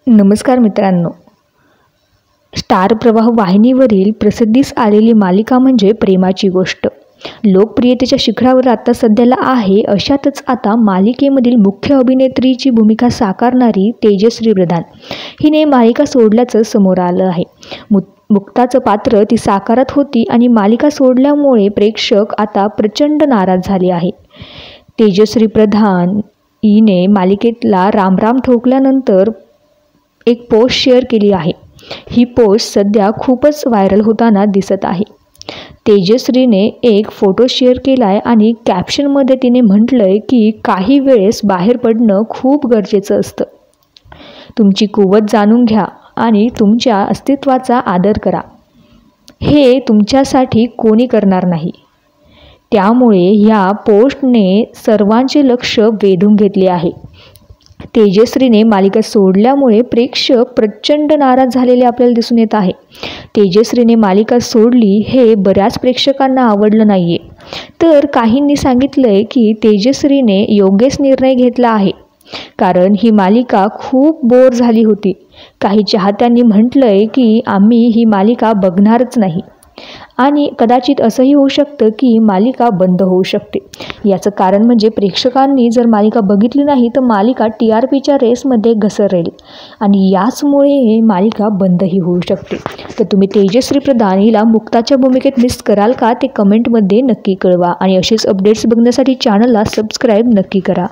नमस्कार मित्रांनो, स्टार प्रवाह वाहिनीवरील प्रसिद्धीस आलेली मालिका म्हणजे प्रेमाची गोष्ट. लोकप्रियतेच्या शिखरावर आता सध्याला आहे. अशातच आता मालिकेमधील मुख्य अभिनेत्रीची भूमिका साकारणारी तेजश्री प्रधान हिने मालिका सोडल्याचं समोर आलं आहे. मुक्ताचं पात्र ती साकारत होती आणि मालिका सोडल्यामुळे प्रेक्षक आता प्रचंड नाराज झाले आहे. तेजश्री प्रधान हिने मालिकेतला रामराम ठोकल्यानंतर एक पोस्ट शेअर केली आहे. ही पोस्ट सध्या खूपच व्हायरल होताना दिसत आहे. तेजश्रीने एक फोटो शेअर केला आहे आणि कॅप्शनमध्ये तिने म्हटलंय की काही वेळेस बाहेर पडणं खूप गरजेचं असतं. तुमची कुवत जाणून घ्या आणि तुमच्या अस्तित्वाचा आदर करा. हे तुमच्यासाठी कोणी करणार नाही. त्यामुळे ह्या पोस्टने सर्वांचे लक्ष वेधून घेतले आहे. तेजश्रीने मालिका सोडल्यामुळे प्रेक्षक प्रचंड नाराज झालेले आपल्याला दिसून येत आहे. तेजश्रीने मालिका सोडली हे बऱ्याच प्रेक्षकांना आवडलं नाही आहे. तर काहींनी सांगितलंय की तेजश्रीने योग्यच निर्णय घेतला आहे, कारण ही मालिका खूप बोर झाली होती. काही चाहत्यांनी म्हटलंय की आम्ही ही मालिका बघणारच नाही आणि कदाचित असंही होऊ शकतं की मालिका बंद होऊ शकते. याचं कारण म्हणजे प्रेक्षकांनी जर मालिका बघितली नाही तर मालिका TRPच्या रेसमध्ये घसरेल आणि याचमुळे मालिका बंदही होऊ शकते. तर तुम्ही तेजश्री प्रधान हिला मुक्ताच्या भूमिकेत मिस कराल का ते कमेंटमध्ये नक्की कळवा आणि असेच अपडेट्स बघण्यासाठी चॅनलला सबस्क्राईब नक्की करा.